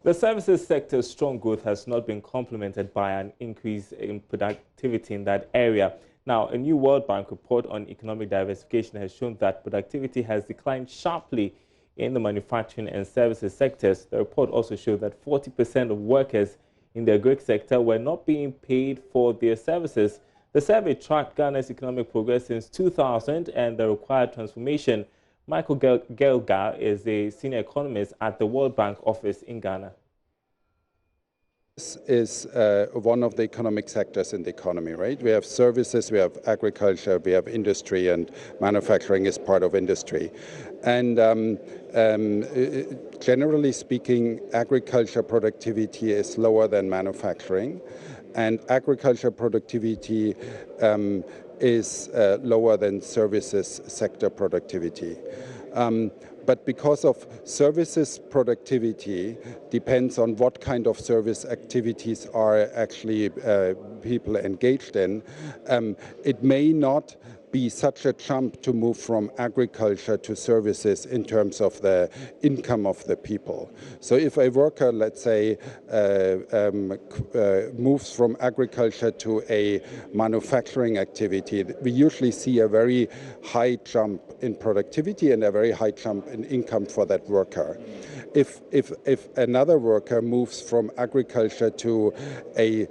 The services sector's strong growth has not been complemented by an increase in productivity in that area. Now, a new World Bank report on economic diversification has shown that productivity has declined sharply in the manufacturing and services sectors. The report also showed that 40% of workers in the agri sector were not being paid for their services. The survey tracked Ghana's economic progress since 2000 and the required transformation. Michael Gelgar is a senior economist at the World Bank office in Ghana. This is one of the economic sectors in the economy, right? We have services, we have agriculture, we have industry, and manufacturing is part of industry. And generally speaking, agriculture productivity is lower than manufacturing, and agriculture productivity is lower than services sector productivity. But because of services productivity depends on what kind of service activities are actually people engaged in, it may not be such a jump to move from agriculture to services in terms of the income of the people. So if a worker, let's say, moves from agriculture to a manufacturing activity, we usually see a very high jump in productivity and a very high jump in income for that worker. If another worker moves from agriculture to a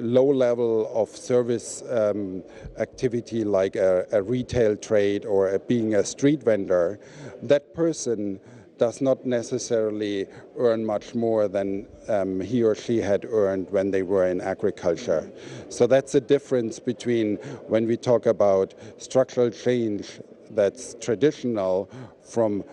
low level of service activity like a retail trade or being a street vendor, that person does not necessarily earn much more than he or she had earned when they were in agriculture. So that's the difference between when we talk about structural change that's traditional from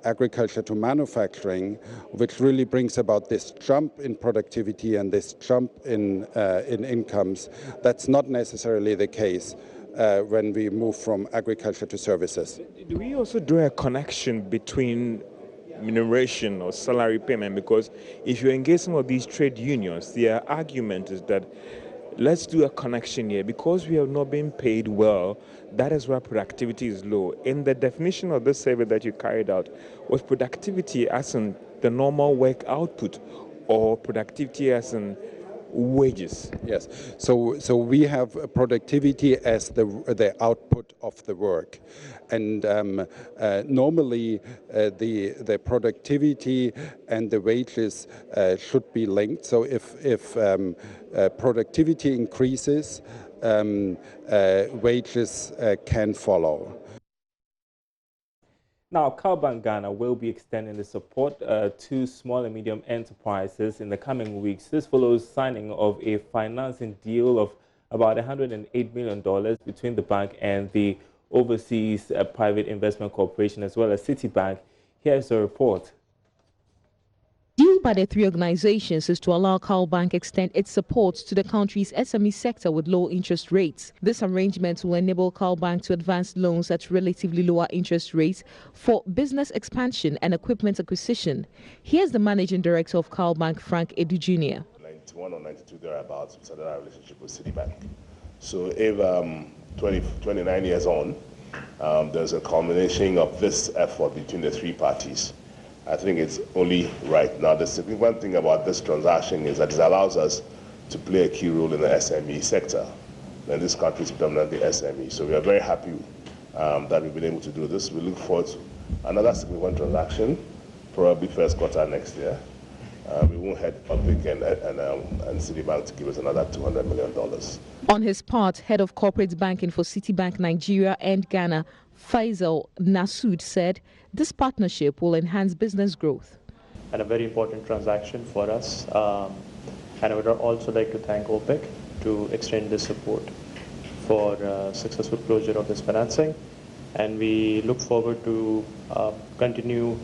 agriculture to manufacturing, which really brings about this jump in productivity and this jump in incomes. That's not necessarily the case when we move from agriculture to services. Do we also draw a connection between remuneration or salary payment? Because if you engage some of these trade unions, their argument is that let's do a connection here. Because we have not been paid well, that is why productivity is low. In the definition of this survey that you carried out, was productivity as in the normal work output or productivity as in wages? Yes. So we have productivity as the output of the work. And normally the productivity and the wages should be linked. So if productivity increases, wages can follow. Now, CalBank Ghana will be extending the support to small and medium enterprises in the coming weeks. This follows signing of a financing deal of about $108 million between the bank and the Overseas Private Investment Corporation, as well as Citibank. Here's the report. Deal by the three organizations is to allow CalBank extend its support to the country's SME sector with low interest rates. This arrangement will enable CalBank to advance loans at relatively lower interest rates for business expansion and equipment acquisition. Here's the managing director of CalBank, Frank Edu Jr. 91 or 92 thereabouts, we started our relationship with Citibank. So if 29 years on, there's a culmination of this effort between the three parties. I think it's only right. Now, the significant thing about this transaction is that it allows us to play a key role in the SME sector. And this country is predominantly SME. So we are very happy that we've been able to do this. We look forward to another significant transaction, probably first quarter next year. We won't head public and Citibank to give us another $200 million. On his part, head of corporate banking for Citibank Nigeria and Ghana, Faisal Nasud, said this partnership will enhance business growth. And a very important transaction for us. And I would also like to thank OPEC to extend this support for successful closure of this financing. And we look forward to our continued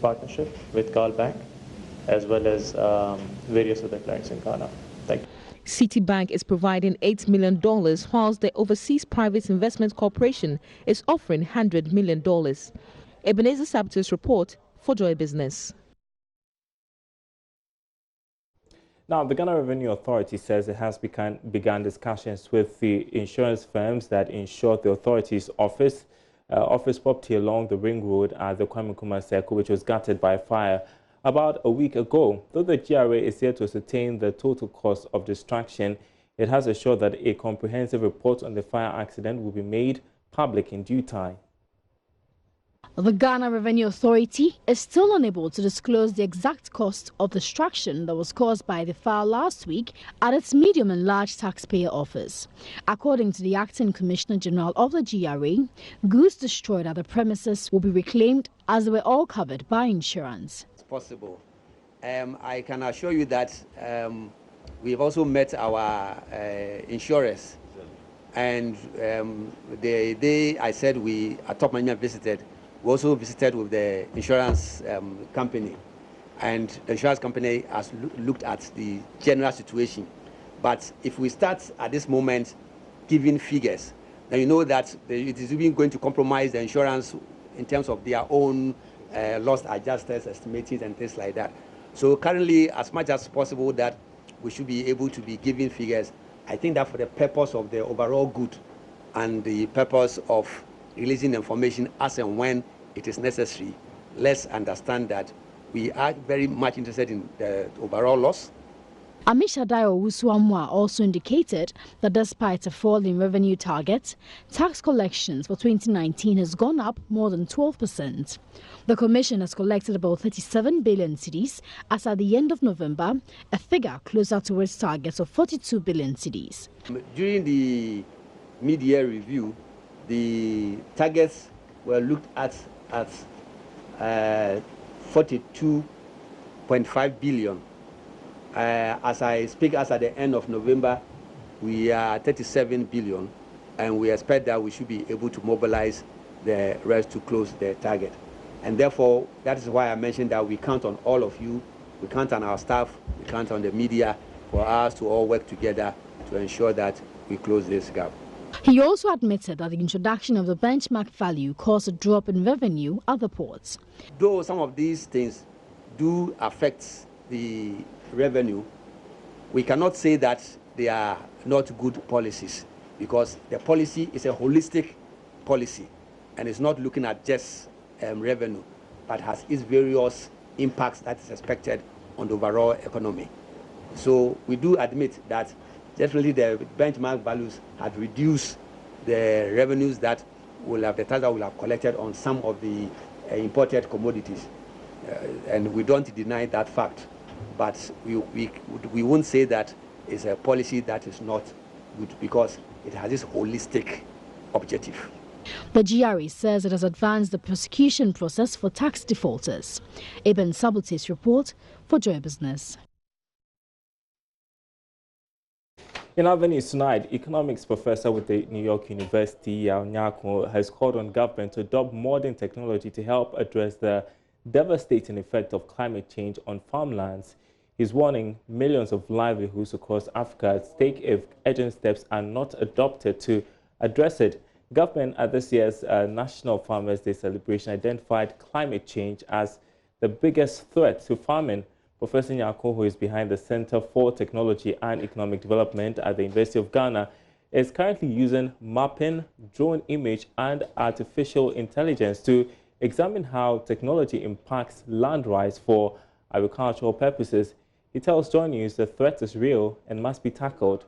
partnership with CalBank as well as various other clients in Ghana. Thank you. Citibank is providing $8 million, whilst the Overseas Private Investment Corporation is offering $100 million. Ebenezer Sabtus report for Joy Business. Now, the Ghana Revenue Authority says it has begun discussions with the insurance firms that insure the authority's office property along the Ring Road at the Kwame Nkrumah Circle, which was gutted by fire. about a week ago. Though the GRA is yet to ascertain the total cost of destruction, it has assured that a comprehensive report on the fire accident will be made public in due time. The Ghana Revenue Authority is still unable to disclose the exact cost of the destruction that was caused by the fire last week at its medium and large taxpayer office. According to the Acting Commissioner General of the GRA, goods destroyed at the premises will be reclaimed as they were all covered by insurance. It's possible. I can assure you that we've also met our insurers, and the day I said our top management visited, we also visited with the insurance company, and the insurance company has looked at the general situation. But if we start at this moment giving figures, then you know that it is even going to compromise the insurance in terms of their own loss adjusters, estimating and things like that. So currently, as much as possible that we should be able to be giving figures, I think that for the purpose of the overall good and the purpose of releasing information as and when it is necessary, let's understand that we are very much interested in the overall loss. Amisha Dayo Wusuamwa also indicated that despite a fall in revenue targets, tax collections for 2019 has gone up more than 12%. The Commission has collected about 37 billion cedis as at the end of November, a figure closer to its targets of 42 billion cedis. During the mid-year review, the targets were looked at 42.5 billion. As I speak, as at the end of November, we are 37 billion, and we expect that we should be able to mobilize the rest to close the target. And therefore, that is why I mentioned that we count on all of you, we count on our staff, we count on the media for us to all work together to ensure that we close this gap. He also admitted that the introduction of the benchmark value caused a drop in revenue at the ports. Though some of these things do affect the revenue, we cannot say that they are not good policies, because the policy is a holistic policy and it's not looking at just revenue, but has its various impacts that is expected on the overall economy. So we do admit that definitely the benchmark values had reduced the revenues that the tax will have collected on some of the imported commodities, and we don't deny that fact. But we won't say that it's a policy that is not good, because it has this holistic objective. The GRA says it has advanced the prosecution process for tax defaulters. Eben Sabute's report for Joy Business. In our news tonight, economics professor with the New York University, Yao Nyako, has called on government to adopt modern technology to help address the devastating effect of climate change on farmlands. He's warning millions of livelihoods across Africa at stake if urgent steps are not adopted to address it. Government at this year's National Farmers' Day celebration identified climate change as the biggest threat to farming. Professor Nyako, who is behind the Center for Technology and Economic Development at the University of Ghana, is currently using mapping, drone image, and artificial intelligence to examine how technology impacts land rights for agricultural purposes. He tells JoyNews the threat is real and must be tackled.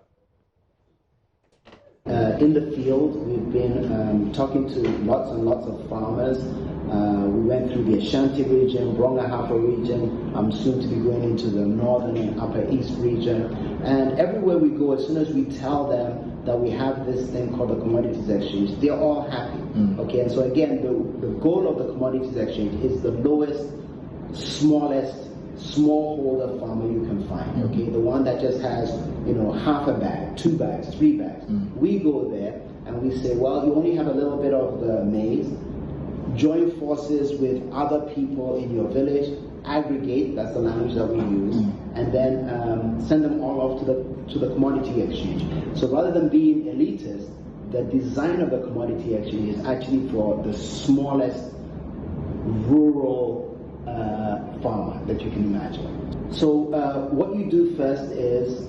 In the field, we've been talking to lots and lots of farmers. We went through the Ashanti region, Bronga-Hafo region. I'm soon to be going into the northern and upper east region. And everywhere we go, as soon as we tell them that we have this thing called the commodities exchange, they're all happy. Okay, and so again, the goal of the commodities exchange is the lowest, smallest smallholder farmer you can find, okay? The one that just has, half a bag, 2 bags, 3 bags. We go there and we say, well, you only have a little bit of the maize. Join forces with other people in your village, aggregate, that's the language that we use, and then send them all off to the commodity exchange. So rather than being elitist, the design of the commodity exchange is actually for the smallest rural farmer that you can imagine. So what you do first is,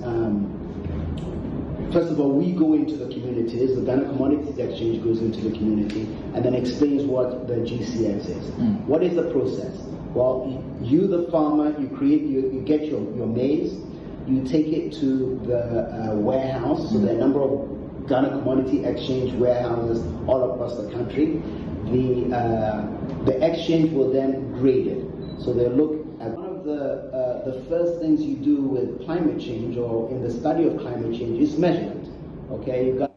first of all, we go into the communities, the Ghana Commodities Exchange goes into the community and then explains what the GCX is. What is the process? Well, you the farmer, you get your maize, you take it to the warehouse. So there are a number of Ghana Commodity Exchange warehouses all across the country. The exchange will then grade it. So they look at one of the first things you do with climate change, or in the study of climate change, is measurement. Okay, you've got.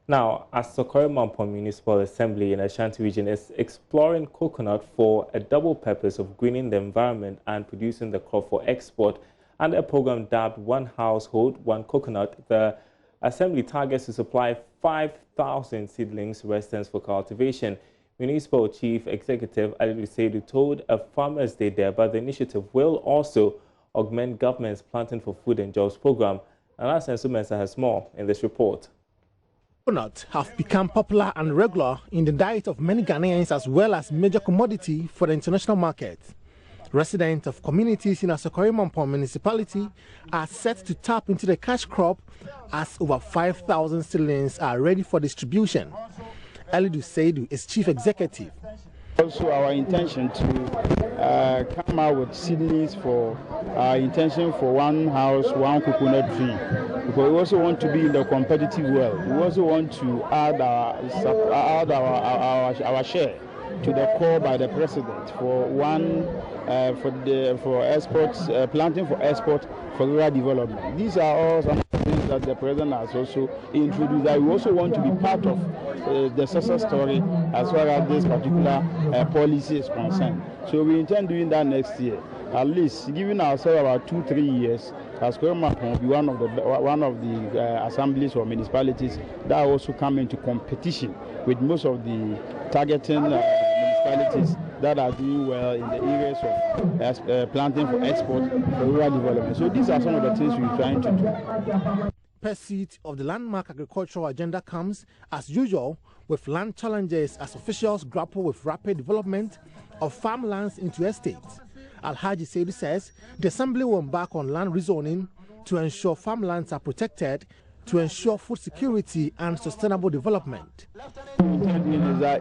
Now, as Sokorimampo Municipal Assembly in Ashanti Region is exploring coconut for a double purpose of greening the environment and producing the crop for export, under a program dubbed One Household, One Coconut, the Assembly targets to supply 5,000 seedlings residents for cultivation. Municipal Chief Executive Ali Seidu told a Farmers' Day there, but the initiative will also augment government's Planting for Food and Jobs program. And Asensu Mensah has more in this report. Coconuts have become popular and regular in the diet of many Ghanaians, as well as major commodity for the international market. Residents of communities in Sokorimampo municipality are set to tap into the cash crop, as over 5,000 seedlings are ready for distribution. Alidu Seidu is chief executive. Also, our intention to come out with seedlings for our intention for one house, one coconut tree. Because we also want to be in the competitive world. We also want to add our share to the call by the president for for exports, planting for export for rural development. These are all some things that the president has also introduced, that we also want to be part of the success story as far as this particular policy is concerned. So we intend doing that next year, at least giving ourselves about 2-3 years. As Sokorimampo will be one of the assemblies or municipalities that also come into competition with most of the targeting municipalities that are doing well in the areas of planting for export for rural development. So these are some of the things we're trying to do. Pursuit of the landmark agricultural agenda comes, as usual, with land challenges as officials grapple with rapid development of farmlands into estates. Alhaji Seidu says the assembly will embark on land rezoning to ensure farmlands are protected, to ensure food security and sustainable development. The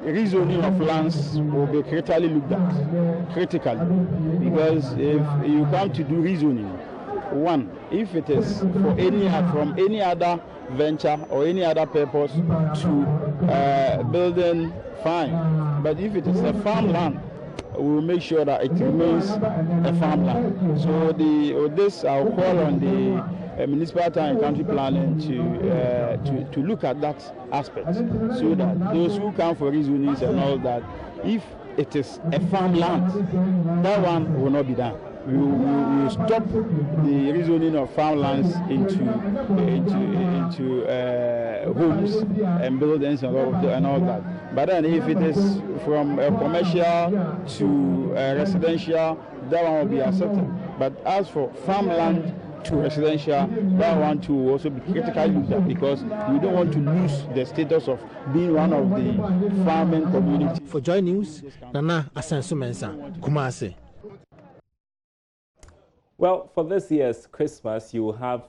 rezoning of lands will be critically looked at, because if you come to do rezoning, one, if it is for from any other venture or any other purpose to building, fine. But if it is a farmland, we will make sure that it remains a farmland. So this I'll call on the municipal town and country planning to look at that aspect, so that those who come for rezonings and all that, if it is a farmland, that one will not be done. We will stop the rezoning of farmlands into homes and buildings and all that. But then if it is from a commercial to residential, that one will be accepted. But as for farmland to residential, that one too will also be critically looked at, because we don't want to lose the status of being one of the farming community. For JoyNews, Nana Asensu Mensah, Kumasi. Well, for this year's Christmas, you will have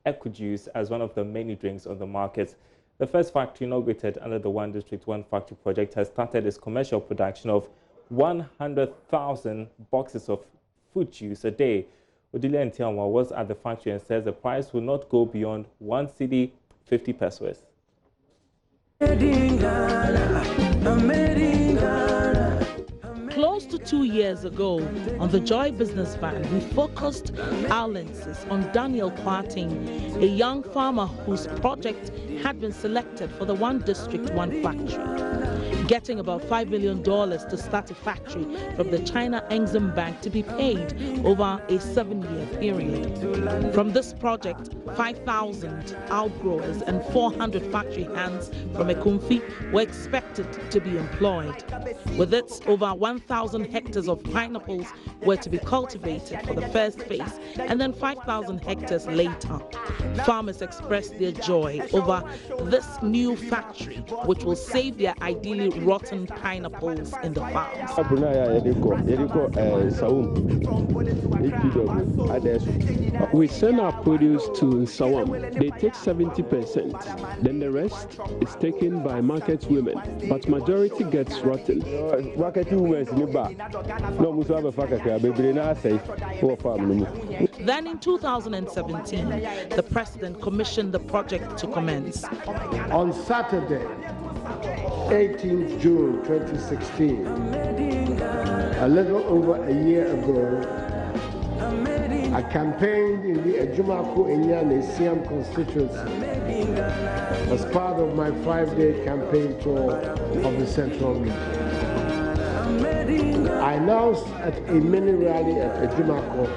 Eco Juice as one of the many drinks on the market. The first factory inaugurated under the One District, One Factory project has started its commercial production of 100,000 boxes of fruit juice a day. Odilia Ntiamwa was at the factory and says the price will not go beyond 1 cedi 50 pesos. Close to 2 years ago, on the Joy Business Band, we focused our lenses on Daniel Kwarting, a young farmer whose project had been selected for the One District, One Factory, getting about $5 million to start a factory from the China Exim Bank to be paid over a 7-year period. From this project, 5,000 outgrowers and 400 factory hands from Ekumfi were expected to be employed. With its over 1,000 hectares of pineapples were to be cultivated for the first phase, and then 5,000 hectares later. Farmers expressed their joy over this new factory, which will save their ideally rotten pineapples in the farms. We send our produce to Sawam. They take 70%. Then the rest is taken by market women, but majority gets rotten. Then in 2017, the president commissioned the project to commence. On Saturday, 18th June 2016, a little over a year ago, I campaigned in the Ejumako Enyane Siam constituency as part of my 5-day campaign tour of the Central Region. I announced at a mini rally at Ejumako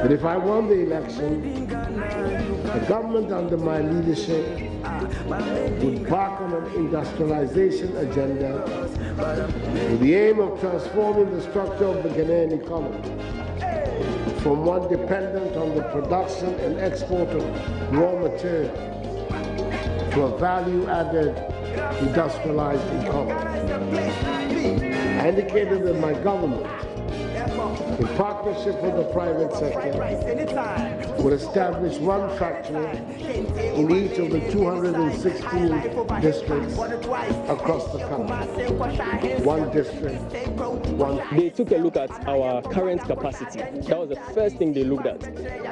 that if I won the election, the government under my leadership would embark on an industrialization agenda with the aim of transforming the structure of the Ghanaian economy from one dependent on the production and export of raw material to a value-added industrialized economy. I indicated that my government, in partnership with the private sector, would establish one factory in each of the 216 districts across the country. One district, one. They took a look at our current capacity. That was the first thing they looked at.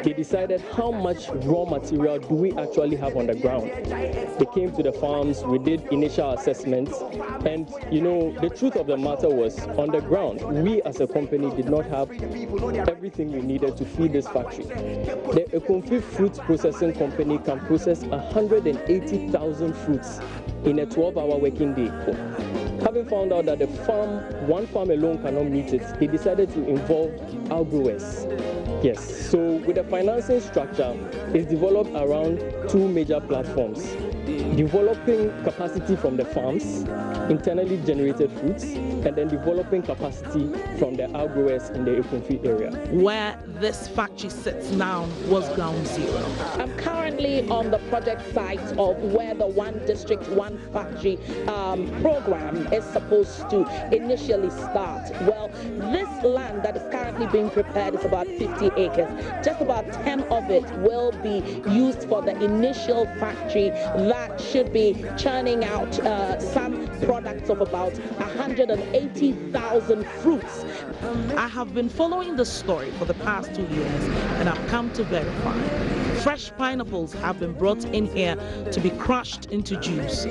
They decided how much raw material do we actually have on the ground. They came to the farms, we did initial assessments, and you know, the truth of the matter was, on the ground, we as a company did not have everything we needed to feed this factory. The Ekonfi Fruit Processing Company can process 180,000 fruits in a 12-hour working day. Having found out that one farm alone cannot meet it, they decided to involve our growers. Yes, so with the financing structure, it's developed around two major platforms. Developing capacity from the farms, internally generated fruits, and then developing capacity from the outgrowers in the Ekonfi area. Where this factory sits now was ground zero. I'm currently on the project site of where the One District, One Factory program is supposed to initially start. Well, this land that is currently being prepared is about 50 acres. Just about 10 of it will be used for the initial factory that should be churning out some products of about 180,000 fruits. I have been following this story for the past 2 years and I've come to verify. Fresh pineapples have been brought in here to be crushed into juice.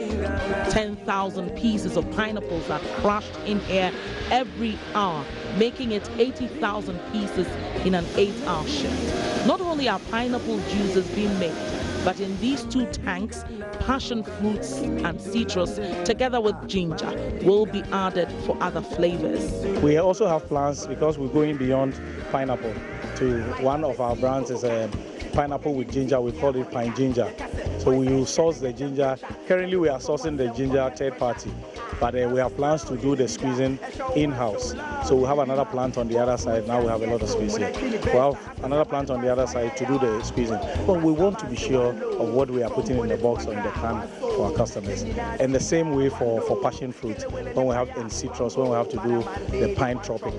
10,000 pieces of pineapples are crushed in here every hour, making it 80,000 pieces in an 8-hour shift. Not only are pineapple juices being made, but in these two tanks, passion fruits and citrus, together with ginger, will be added for other flavors. We also have plans, because we're going beyond pineapple, to one of our brands is a pineapple with ginger. We call it pine ginger. So we will source the ginger. Currently we are sourcing the ginger third party, but we have plans to do the squeezing in-house. So we have another plant on the other side. Now we have a lot of space here. We have another plant on the other side to do the squeezing. But we want to be sure of what we are putting in the box or in the can for our customers. And the same way for passion fruit, when we have in citrus, when we have to do the pine tropic.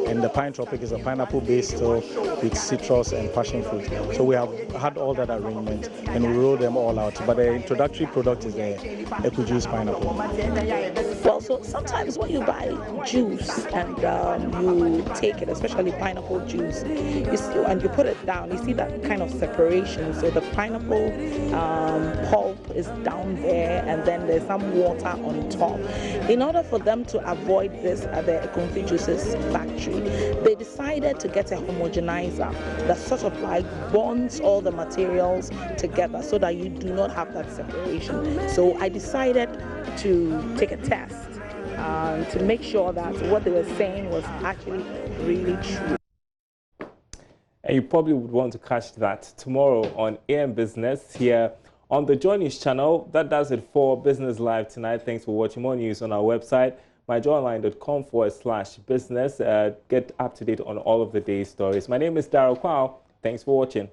And the pine tropic is a pineapple based with citrus and passion fruit. So we have had all that arrangement and we roll them all out. But the introductory product is the Eco Juice pineapple. Well, so sometimes when you buy juice and you take it, especially pineapple juice, and you put it down, you see that kind of separation. So the pineapple pulp is down there and then there's some water on top. In order for them to avoid this at the Ekonfi Juices factory, they decided to get a homogenizer that sort of like bonds all the materials together so that you do not have that separation. So I decided to take a test to make sure that what they were saying was actually really true. And you probably would want to catch that tomorrow on AM Business here on the JoyNews channel. That does it for Business Live tonight. Thanks for watching. More news on our website, myjoyonline.com/business. Get up to date on all of the day's stories. My name is Darryl Kwao. Thanks for watching.